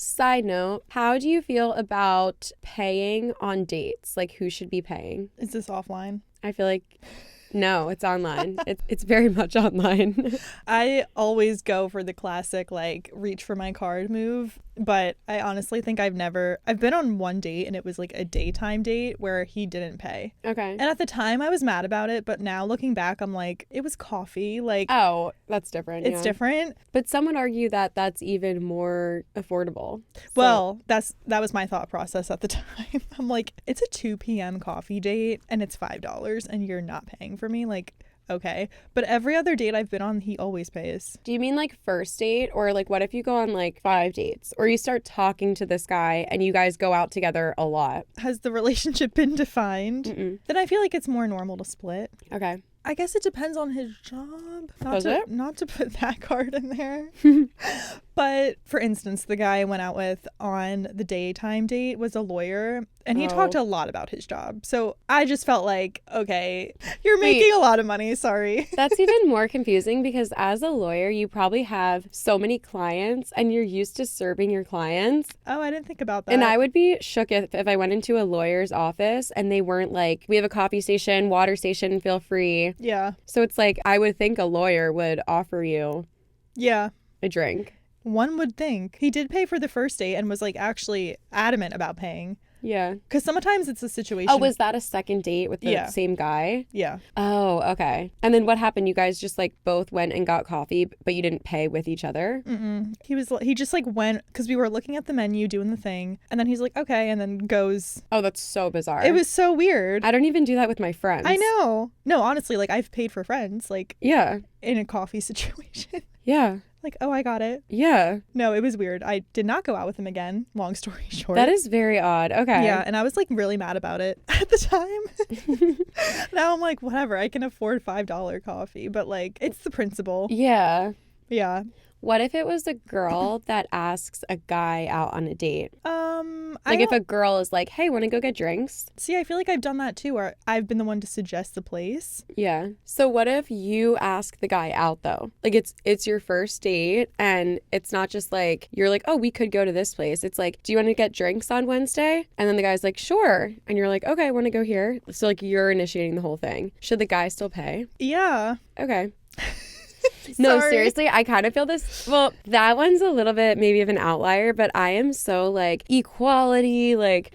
Side note, how do you feel about paying on dates? Like, who should be paying? Is this offline? I feel like, no, it's online. It's very much online. I always go for the classic, like, reach for my card move. But I honestly think I've been on one date and it was like a daytime date where he didn't pay. Okay. And at the time I was mad about it, but now looking back, I'm like, it was coffee. Like, Oh, that's different. it's different. But some would argue that that's even more affordable. Well, that was my thought process at the time. I'm like, it's a 2 p.m. coffee date and it's $5 and you're not paying for me. Like, okay. But every other date I've been on, he always pays. Do you mean like first date, or like what if you go on like 5 dates, or you start talking to this guy and you guys go out together a lot? Has the relationship been defined? Mm-mm. Then I feel like it's more normal to split. Okay. I guess it depends on his job. Not to put that card in there. But for instance, the guy I went out with on the daytime date was a lawyer, and he talked a lot about his job. So I just felt like, okay, you're making a lot of money. Sorry. That's even more confusing because as a lawyer, you probably have so many clients and you're used to serving your clients. Oh, I didn't think about that. And I would be shook if I went into a lawyer's office and they weren't like, we have a coffee station, water station, feel free. Yeah. So it's like, I would think a lawyer would offer you a drink. One would think. He did pay for the first date and was like actually adamant about paying. Yeah. Because sometimes it's a situation. Oh, was that a second date with the same guy? Yeah. Oh, okay. And then what happened? You guys just like both went and got coffee, but you didn't pay with each other? Mm-mm. He just like went, because we were looking at the menu doing the thing, and then he's like, okay, and then goes. Oh, that's so bizarre. It was so weird. I don't even do that with my friends. I know. No, honestly, like I've paid for friends, like yeah, in a coffee situation. Yeah. Like, oh, I got it. Yeah. No, it was weird. I did not go out with him again. Long story short. That is very odd. Okay. Yeah, and I was like really mad about it at the time. Now I'm like, whatever. I can afford $5 coffee, but like, it's the principle. Yeah. Yeah. What if it was a girl that asks a guy out on a date? Like if a girl is like, hey, want to go get drinks? See, I feel like I've done that too, where I've been the one to suggest the place. Yeah. So what if you ask the guy out though? Like it's your first date and it's not just like, you're like, oh, we could go to this place. It's like, do you want to get drinks on Wednesday? And then the guy's like, sure. And you're like, okay, I want to go here. So like you're initiating the whole thing. Should the guy still pay? Yeah. Okay. No, seriously, I kind of feel this. Well, that one's a little bit maybe of an outlier, but I am so like equality, like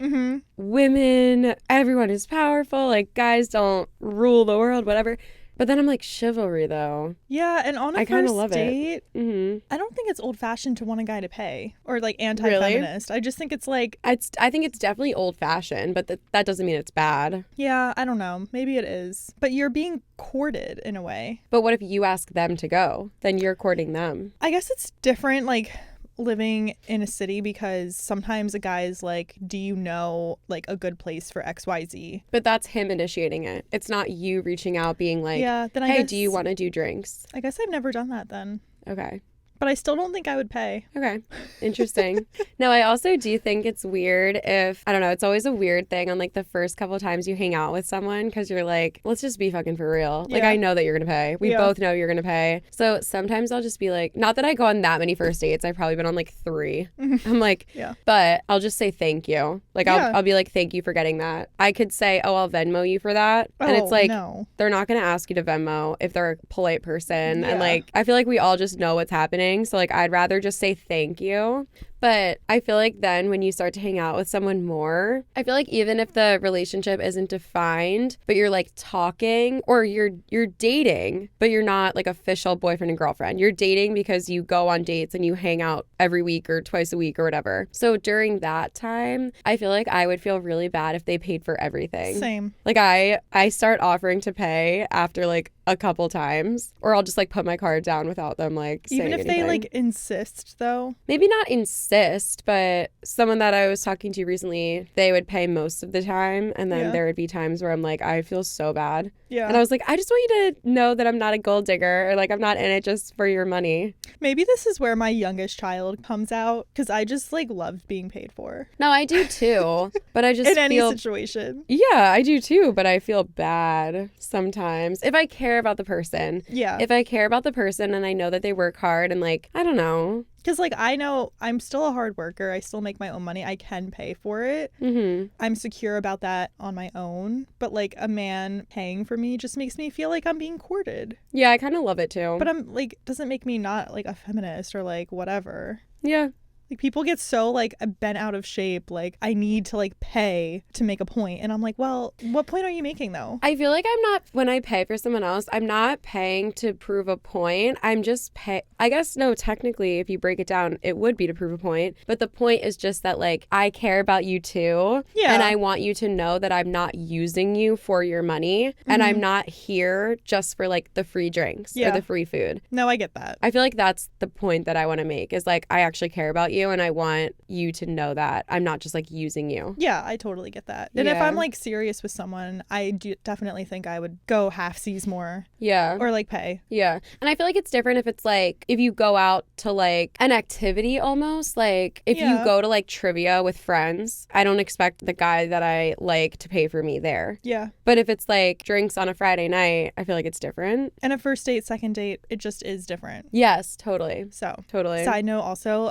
women, everyone is powerful, like guys don't rule the world, whatever. But then I'm like, chivalry though. Yeah, and on a first date, I don't think it's old-fashioned to want a guy to pay or like anti-feminist. Really? I just think it's like... I think it's definitely old-fashioned, but that doesn't mean it's bad. Yeah, I don't know. Maybe it is. But you're being courted in a way. But what if you ask them to go? Then you're courting them. I guess it's different, like... living in a city, because sometimes a guy is like, do you know like a good place for XYZ? But that's him initiating it. It's not you reaching out being like, then hey, do you want to do drinks? I guess I've never done that then. Okay. But I still don't think I would pay. Okay. Interesting. No, I also do think it's weird if, I don't know, it's always a weird thing on like the first couple of times you hang out with someone because you're like, let's just be fucking for real. Like, I know that you're going to pay. We both know you're going to pay. So sometimes I'll just be like, not that I go on that many first dates. I've probably been on like 3. I'm like, but I'll just say thank you. Like, I'll be like, thank you for getting that. I could say, oh, I'll Venmo you for that. And it's like, they're not going to ask you to Venmo if they're a polite person. And like, I feel like we all just know what's happening. So like I'd rather just say thank you. But I feel like then when you start to hang out with someone more, I feel like even if the relationship isn't defined, but you're like talking or you're dating, but you're not like official boyfriend and girlfriend. You're dating because you go on dates and you hang out every week or twice a week or whatever. So during that time, I feel like I would feel really bad if they paid for everything. Same. Like I start offering to pay after like a couple times, or I'll just like put my card down without them like saying anything. Even if they like insist though? Maybe not insist, but someone that I was talking to recently, they would pay most of the time, and then there would be times where I'm like, I feel so bad. Yeah. And I was like, I just want you to know that I'm not a gold digger, or like I'm not in it just for your money. Maybe this is where my youngest child comes out, because I just like loved being paid for. No, I do too, but I just in any situation. Yeah, I do too, but I feel bad sometimes if I care about the person. Yeah. If I care about the person and I know that they work hard and like, I don't know, Because, like, I know I'm still a hard worker. I still make my own money. I can pay for it. Mm-hmm. I'm secure about that on my own. But, like, a man paying for me just makes me feel like I'm being courted. Yeah, I kind of love it too. But I'm, like, doesn't make me not, like, a feminist or, like, whatever. Yeah. Like, people get so, like, bent out of shape. Like, I need to, like, pay to make a point. And I'm like, well, what point are you making, though? I feel like when I pay for someone else, I'm not paying to prove a point. I'm just I guess, no, technically, if you break it down, it would be to prove a point. But the point is just that, like, I care about you too. Yeah. And I want you to know that I'm not using you for your money. Mm-hmm. And I'm not here just for, like, the free drinks or the free food. No, I get that. I feel like that's the point that I want to make is, like, I actually care about you. And I want you to know that I'm not just like using you. Yeah, I totally get that. And if I'm like serious with someone, I do definitely think I would go halfsies more. Yeah. Or like pay. Yeah. And I feel like it's different if it's like, if you go out to like an activity almost, like if you go to like trivia with friends, I don't expect the guy that I like to pay for me there. Yeah. But if it's like drinks on a Friday night, I feel like it's different. And a first date, second date, it just is different. Yes, totally. So. Totally. Side note also,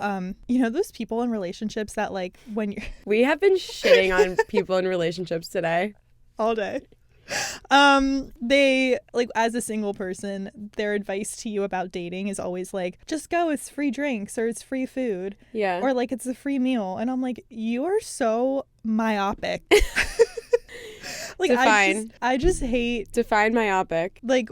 you know those people in relationships that like when you're... We have been shitting on people in relationships today. All day. They like, as a single person, their advice to you about dating is always like, just go, it's free drinks or it's free food. Yeah. Or like it's a free meal. And I'm like, you are so myopic. Like, Define. I just hate... Define myopic. Like,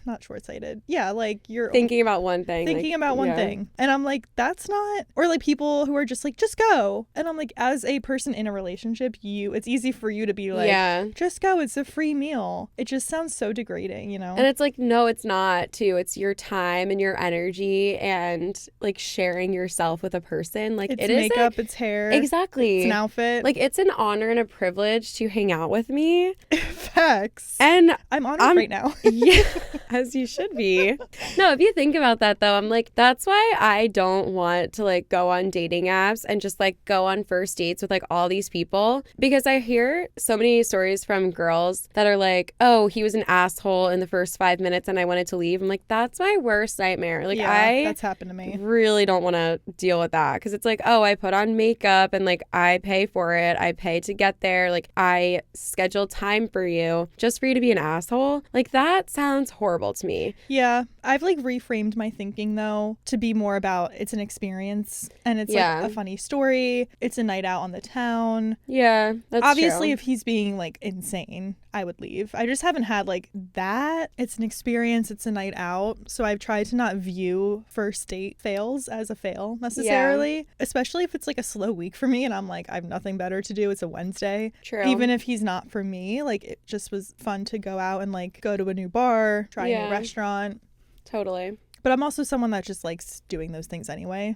not short-sighted. Yeah, like, you're... Thinking about one thing. Thinking about one thing. And I'm like, that's not... Or, like, people who are just like, just go. And I'm like, as a person in a relationship, it's easy for you to be like, just go, it's a free meal. It just sounds so degrading, you know? And it's like, no, it's not, too. It's your time and your energy and, like, sharing yourself with a person. Like, it's makeup, it's hair. Exactly. It's an outfit. Like, it's an honor and a privilege to hang out with me. Facts. And I'm honored right now. Yeah, as you should be. No, if you think about that though, I'm like, that's why I don't want to like go on dating apps and just like go on first dates with like all these people, because I hear so many stories from girls that are like, oh, he was an asshole in the first 5 minutes and I wanted to leave. I'm like, that's my worst nightmare. Like, that's happened to me. Really don't want to deal with that, because it's like, oh, I put on makeup and like I pay for it. I pay to get there. Like, I schedule time for you just for you to be an asshole. Like, that sounds horrible to me. Yeah, I've like reframed my thinking though to be more about it's an experience and it's like a funny story. It's a night out on the town. Yeah, that's obviously true. If he's being like insane, I would leave. I just haven't had like that. It's an experience. It's a night out. So I've tried to not view first date fails as a fail necessarily, especially if it's like a slow week for me and I'm like, I have nothing better to do. It's a Wednesday. True. Even if he's not for me, like it just was fun to go out and like go to a new bar, try a new restaurant. Totally. But I'm also someone that just likes doing those things anyway.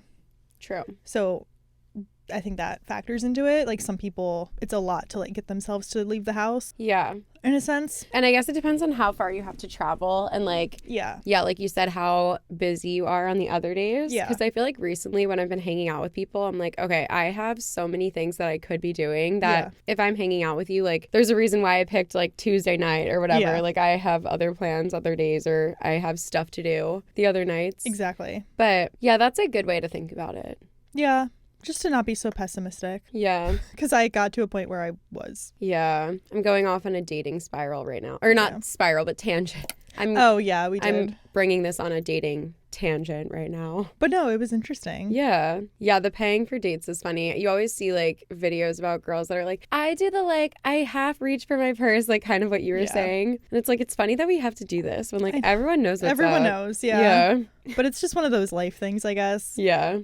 True. So I think that factors into it. Like, some people, it's a lot to like get themselves to leave the house. Yeah. In a sense. And I guess it depends on how far you have to travel and like, like you said, how busy you are on the other days. Yeah. Because I feel like recently when I've been hanging out with people, I'm like, okay, I have so many things that I could be doing that if I'm hanging out with you, like there's a reason why I picked like Tuesday night or whatever. Yeah. Like, I have other plans other days, or I have stuff to do the other nights. Exactly. But yeah, that's a good way to think about it. Yeah. Just to not be so pessimistic. Yeah. Because I got to a point where I was. Yeah. I'm going off on a dating spiral right now. Or not spiral, but tangent. We did. I'm bringing this on a dating tangent right now. But no, it was interesting. Yeah. Yeah, the paying for dates is funny. You always see like videos about girls that are like, I do the like, I half reach for my purse, like kind of what you were saying. And it's like, it's funny that we have to do this when like everyone knows what's Everyone up. knows, yeah. But it's just one of those life things, I guess. Yeah.